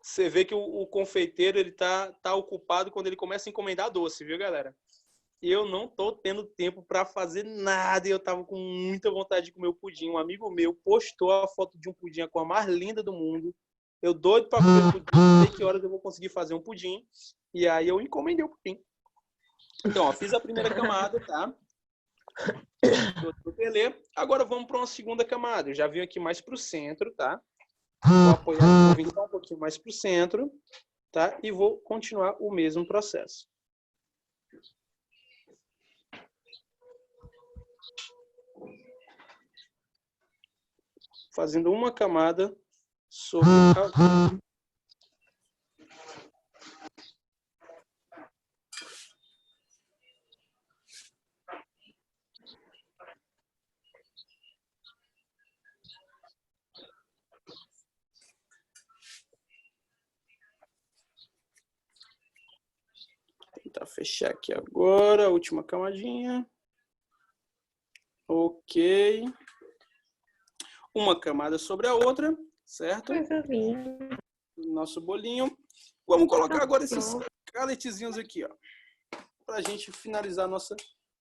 Você vê que o confeiteiro ele tá ocupado quando ele começa a encomendar doce, viu, galera? Eu não tô tendo tempo para fazer nada e eu tava com muita vontade de comer o pudim. Um amigo meu postou a foto de um pudim, a cor mais linda do mundo. Eu doido para comer o pudim, não sei que horas eu vou conseguir fazer um pudim. E aí eu encomendei o pudim. Então, ó, fiz a primeira camada, tá? Agora vamos para uma segunda camada. Eu já vim aqui mais para o centro, tá? Vou apoiar, vou vir um pouquinho mais para o centro, tá? E vou continuar o mesmo processo. Fazendo uma camada sobre a... Tentar fechar aqui agora, a última camadinha. Ok. uma camada sobre a outra, certo? Coisa linda. Nosso bolinho. Vamos colocar agora esses galetezinhos aqui, ó, pra gente finalizar a nossa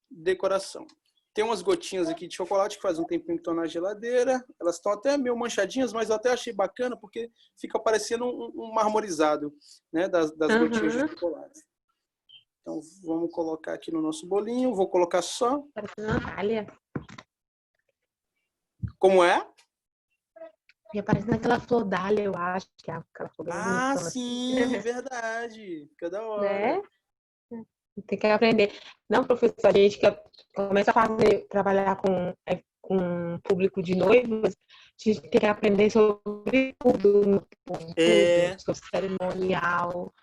decoração. Tem umas gotinhas aqui de chocolate que faz um tempinho que estão na geladeira. Elas estão até meio manchadinhas, mas eu até achei bacana porque fica parecendo um marmorizado, né, das gotinhas de chocolate. Então, vamos colocar aqui no nosso bolinho. Vou colocar só... Parece uma Natália. Como é? Fica parecendo aquela flor dália, eu acho, que é aquela flor Ah, bonitona, sim, verdade. Fica da hora. né? Tem que aprender. Não, professor, a gente que começa a trabalhar com público de noivos, a gente tem que aprender sobre tudo, sobre cerimonial,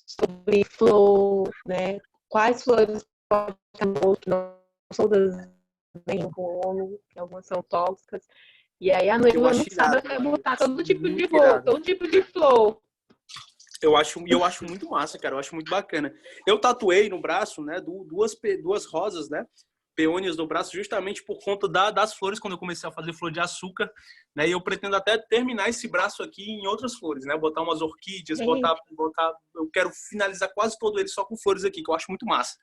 sobre flor, né? Quais flores podem ter no bolo, que não são todas bem no bolo, que algumas são tóxicas. E aí a noiva não sabe botar todo tipo de flor, todo tipo de flor. Eu acho muito massa, cara. Eu acho muito bacana. Eu tatuei no braço, né, duas rosas, né, peônias no braço, justamente por conta das flores, quando eu comecei a fazer flor de açúcar, né, e eu pretendo até terminar esse braço aqui em outras flores, né, botar umas orquídeas, eu quero finalizar quase todo ele só com flores aqui, que eu acho muito massa.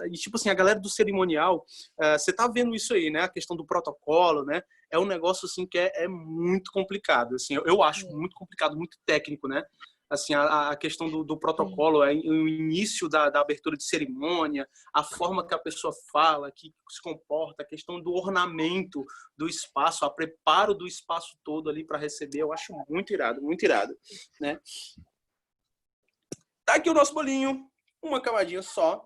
E tipo assim, a galera do cerimonial, você tá vendo isso aí, né, a questão do protocolo, né, é um negócio assim que é muito complicado, assim, eu acho muito complicado, muito técnico, né. Assim, a questão do protocolo, o início da abertura de cerimônia, a forma que a pessoa fala, que se comporta, a questão do ornamento do espaço, a preparo do espaço todo ali para receber, eu acho muito irado, né? Tá aqui o nosso bolinho, uma camadinha só,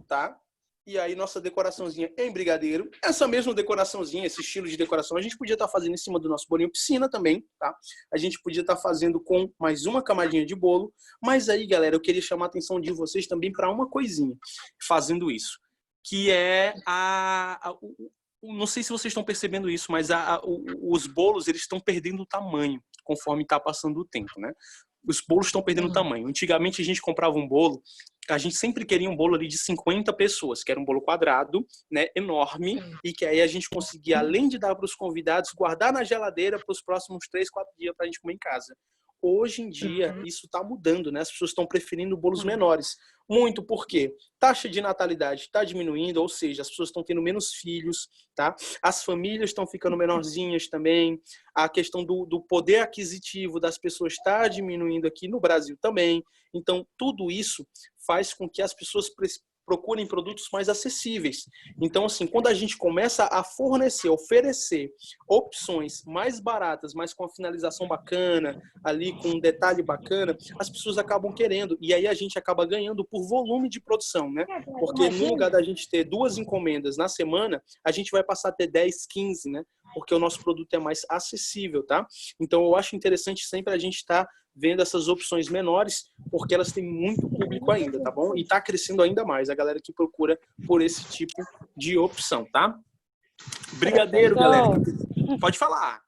tá? E aí nossa decoraçãozinha em brigadeiro. Essa mesma decoraçãozinha, esse estilo de decoração, a gente podia estar fazendo em cima do nosso bolinho piscina também, tá? A gente podia estar fazendo com mais uma camadinha de bolo. Mas aí, galera, eu queria chamar a atenção de vocês também para uma coisinha fazendo isso. Que é não sei se vocês estão percebendo isso, mas os bolos, eles estão perdendo o tamanho conforme está passando o tempo, né? Os bolos estão perdendo tamanho. Antigamente a gente comprava um bolo, a gente sempre queria um bolo ali de 50 pessoas, que era um bolo quadrado, né, enorme, e que aí a gente conseguia, além de dar para os convidados, guardar na geladeira para os próximos 3, 4 dias para a gente comer em casa. Hoje em dia, isso está mudando, né? As pessoas estão preferindo bolos menores. Muito porque taxa de natalidade está diminuindo, ou seja, as pessoas estão tendo menos filhos, tá? As famílias estão ficando menorzinhas também. A questão do poder aquisitivo das pessoas está diminuindo aqui no Brasil também. Então, tudo isso faz com que as pessoas procurem produtos mais acessíveis. Então, assim, quando a gente começa a fornecer, oferecer opções mais baratas, mas com a finalização bacana, ali com um detalhe bacana, as pessoas acabam querendo. E aí a gente acaba ganhando por volume de produção, né? Porque no lugar da gente ter 2 encomendas na semana, a gente vai passar a ter 10, 15, né? Porque o nosso produto é mais acessível, tá? Então, eu acho interessante sempre a gente estar vendo essas opções menores, porque elas têm muito público ainda, tá bom? E tá crescendo ainda mais a galera que procura por esse tipo de opção, tá? Brigadeiro, galera. Pode falar.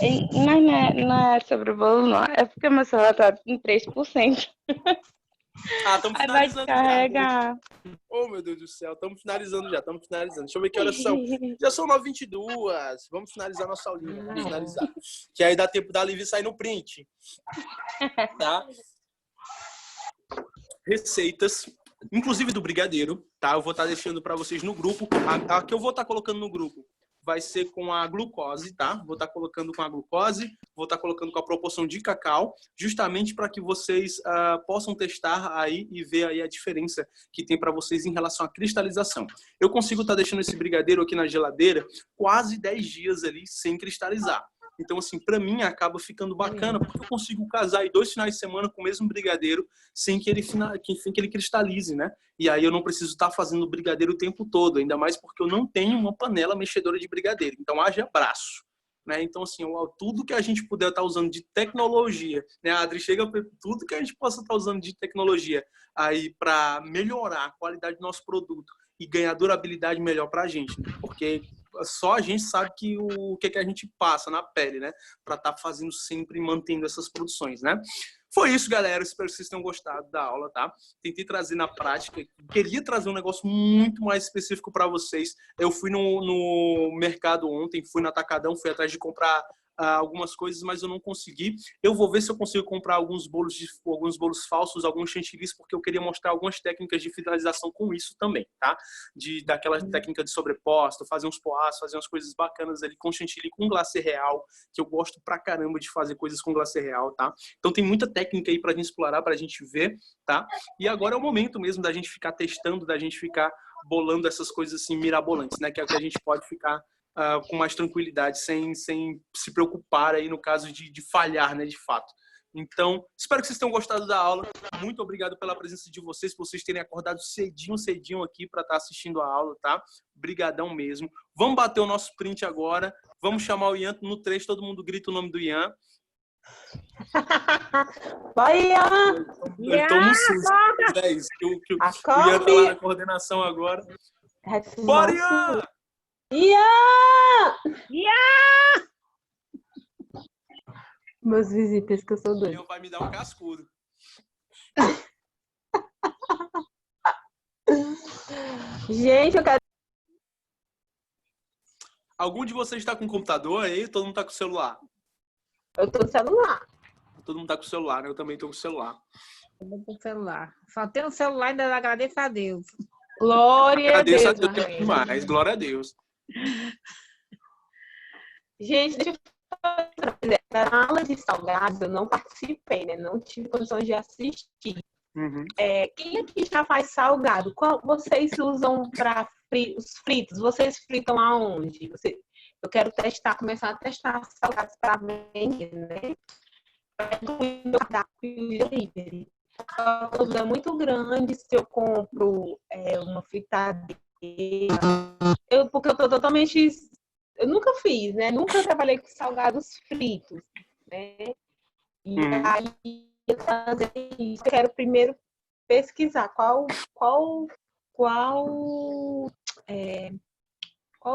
Mas não é sobre o bolo, não. É porque meu celular tá em 3%. Estamos Aí vai finalizando descarregar. Oh, meu Deus do céu, estamos finalizando já. Deixa eu ver que horas são. Já são 9h22. Vamos finalizar nossa aulinha. Vamos finalizar. Que aí dá tempo da Liv sair no print. Tá? Receitas, inclusive do brigadeiro, tá? Eu vou estar deixando para vocês no grupo. A que eu vou estar colocando no grupo vai ser com a glucose, tá? Vou estar colocando com a glucose, vou estar colocando com a proporção de cacau, justamente para que vocês possam testar aí e ver aí a diferença que tem para vocês em relação à cristalização. Eu consigo estar deixando esse brigadeiro aqui na geladeira quase 10 dias ali sem cristalizar. Então, assim, para mim acaba ficando bacana, porque eu consigo casar aí 2 finais de semana com o mesmo brigadeiro sem que ele cristalize, né? E aí eu não preciso estar fazendo brigadeiro o tempo todo, ainda mais porque eu não tenho uma panela mexedora de brigadeiro. Então, haja braço. Né? Então, assim, tudo que a gente puder estar usando de tecnologia, né? A Adri chega para tudo que a gente possa estar usando de tecnologia aí para melhorar a qualidade do nosso produto e ganhar durabilidade melhor para a gente, né? Porque só a gente sabe o que a gente passa na pele, né? Para estar fazendo sempre, mantendo essas produções, né? foi isso, galera. Espero que vocês tenham gostado da aula, tá? Tentei trazer na prática. Queria trazer um negócio muito mais específico para vocês. Eu fui no mercado ontem, fui no Atacadão, fui atrás de comprar algumas coisas, mas eu não consegui. Eu vou ver se eu consigo comprar alguns bolos falsos, alguns chantilis, porque eu queria mostrar algumas técnicas de finalização com isso também, tá? Daquela técnica de sobreposta, fazer uns poás, fazer umas coisas bacanas ali com chantilly, com glacê real, que eu gosto pra caramba de fazer coisas com glacê real, tá? Então tem muita técnica aí pra gente explorar, pra gente ver, tá? E agora é o momento mesmo da gente ficar testando, da gente ficar bolando essas coisas assim mirabolantes, né? Que é o que a gente pode ficar com mais tranquilidade, sem se preocupar aí no caso de falhar, né, de fato. Então, espero que vocês tenham gostado da aula. Muito obrigado pela presença de vocês, por vocês terem acordado cedinho aqui para estar assistindo a aula, tá? Brigadão mesmo. Vamos bater o nosso print agora. Vamos chamar o Ian no 3, todo mundo grita o nome do Ian. Vai, Ian! Eu tomo um susto. É isso, que o Ian tá lá na coordenação agora. Bora, Ian! Ian! Meus vizinhos pensam que eu sou O doido. Ian vai me dar um cascudo. Gente, eu quero... Algum de vocês está com computador aí? Todo mundo tá com celular? Eu tô no celular. Todo mundo tá com celular, né? Eu também tô com celular. Eu vou pro celular. Só tem um celular e ainda agradeço a Deus. Glória Agradeço a a Deus. Deus demais. Glória a Deus. Gente, deixa eu fazer. Na aula de salgados eu não participei, né? Não tive condições de assistir. Uhum. Quem aqui já faz salgado? Qual vocês usam para os fritos? Vocês fritam aonde? Eu quero começar a testar salgados para vender, né? No cardápio delivery. A dúvida é muito grande se eu compro uma fritadeira. Porque eu tô totalmente... Eu nunca fiz, né? Nunca trabalhei com salgados fritos, né? E aí, eu quero primeiro pesquisar qual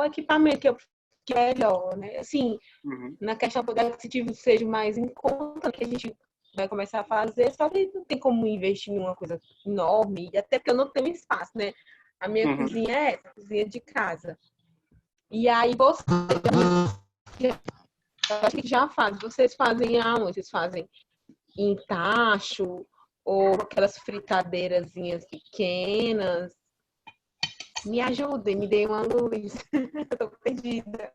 equipamento que é melhor, né? Assim, na questão poder aquisitivo seja mais em conta, que a gente vai começar a fazer, só que não tem como investir em uma coisa enorme, até porque eu não tenho espaço, né? A minha cozinha é essa, a cozinha de casa. E aí vocês já fazem, vocês fazem aonde? Vocês fazem em tacho ou aquelas fritadeirazinhas pequenas? Me ajudem, me deem uma luz. Eu tô perdida.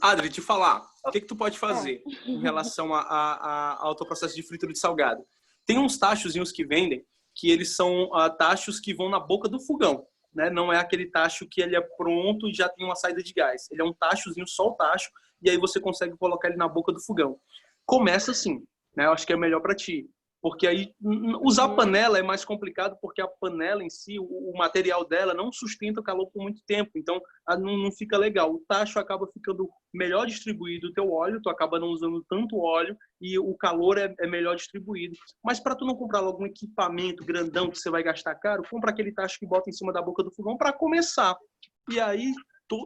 Adri, te falar, o que tu pode fazer em relação ao teu processo de fritura de salgado? Tem uns tachozinhos que vendem, que eles são tachos que vão na boca do fogão, né? Não é aquele tacho que ele é pronto e já tem uma saída de gás. Ele é um tachozinho, só o tacho, e aí você consegue colocar ele na boca do fogão. Começa assim, né? Eu acho que é melhor para ti. Porque aí, usar panela é mais complicado, porque a panela em si, o material dela não sustenta o calor por muito tempo, então não fica legal. O tacho acaba ficando melhor distribuído, o teu óleo, tu acaba não usando tanto óleo e o calor é melhor distribuído. Mas para tu não comprar logo um equipamento grandão que você vai gastar caro, compra aquele tacho que bota em cima da boca do fogão para começar. E aí,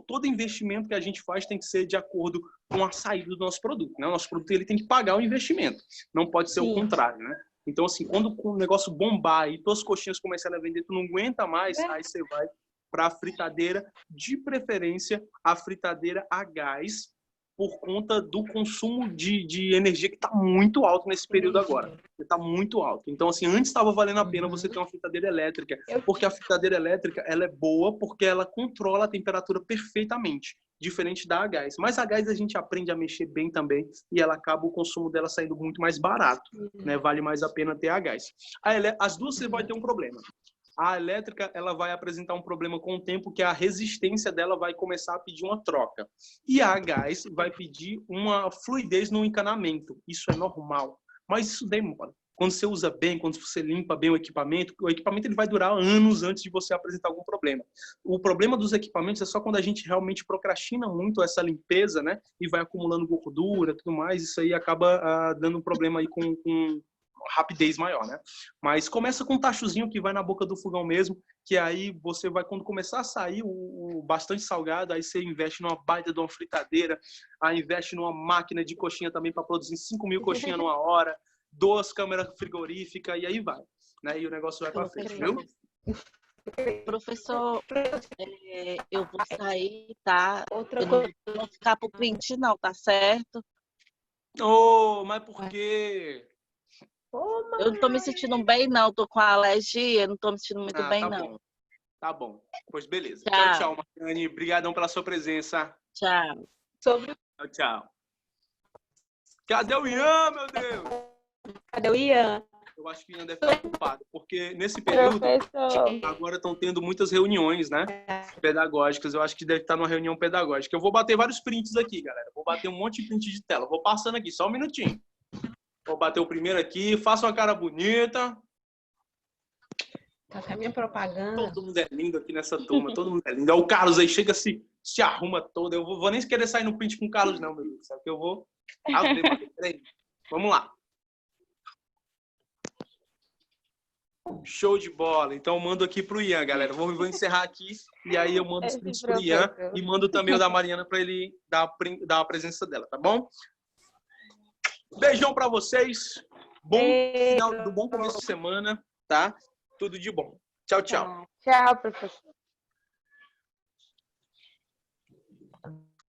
todo investimento que a gente faz tem que ser de acordo com a saída do nosso produto, né? O nosso produto ele tem que pagar o investimento, não pode ser o contrário, né? Então, assim, quando o negócio bombar e tuas coxinhas começarem a vender, tu não aguenta mais, aí você vai para a fritadeira, de preferência a fritadeira a gás, por conta do consumo de energia que está muito alto nesse período agora. Está muito alto. Então, assim, antes estava valendo a pena você ter uma fritadeira elétrica, porque a fritadeira elétrica ela é boa porque ela controla a temperatura perfeitamente, diferente da a gás. Mas a gás a gente aprende a mexer bem também e ela acaba o consumo dela saindo muito mais barato, né? Vale mais a pena ter a gás. As duas você vai ter um problema. A elétrica ela vai apresentar um problema com o tempo, que a resistência dela vai começar a pedir uma troca. E a gás vai pedir uma fluidez no encanamento. Isso é normal, mas isso demora. Quando você usa bem, quando você limpa bem o equipamento ele vai durar anos antes de você apresentar algum problema. O problema dos equipamentos é só quando a gente realmente procrastina muito essa limpeza, né? E vai acumulando gordura e tudo mais. Isso aí acaba dando um problema aí com rapidez maior, né? Mas começa com um tachozinho que vai na boca do fogão mesmo, que aí você vai, quando começar a sair o bastante salgado, aí você investe numa baita de uma fritadeira, aí investe numa máquina de coxinha também para produzir 5.000 coxinhas numa hora, 2 câmeras frigoríficas, e aí vai, né? E o negócio vai para frente, viu? Professor, eu vou sair, tá? Outra Eu coisa. não vou ficar pro print, não, tá certo? Ô, mas por quê? Eu não tô me sentindo bem, não. Tô com alergia, não tô me sentindo muito bem, tá não. bom. Tá bom. Pois beleza. Tchau. Tchau, tchau, Mariane. Obrigadão pela sua presença. Tchau. Sobre Tchau, tchau. Cadê o Ian, meu Deus? cadê o Ian? Eu acho que o Ian deve estar ocupado, porque nesse período, Professor, agora estão tendo muitas reuniões, né? Pedagógicas. Eu acho que deve estar numa reunião pedagógica. Eu vou bater vários prints aqui, galera. Vou bater um monte de print de tela. Vou passando aqui, só um minutinho. Vou bater o primeiro aqui. Faça uma cara bonita. Tá com a minha propaganda. Todo mundo é lindo aqui nessa turma. Todo mundo é lindo. O Carlos aí chega, se arruma todo. Eu vou nem querer sair no print com o Carlos, não, meu Deus. Sabe que eu vou... Peraí. Vamos lá. Show de bola. Então eu mando aqui pro Ian, galera. Vou encerrar aqui e aí eu mando os esse prints pro Ian professor. e mando também o da Mariana para ele dar a presença dela, tá bom? Beijão para vocês. Bom começo de semana, tá? Tudo de bom. Tchau, tchau. Tchau, professor.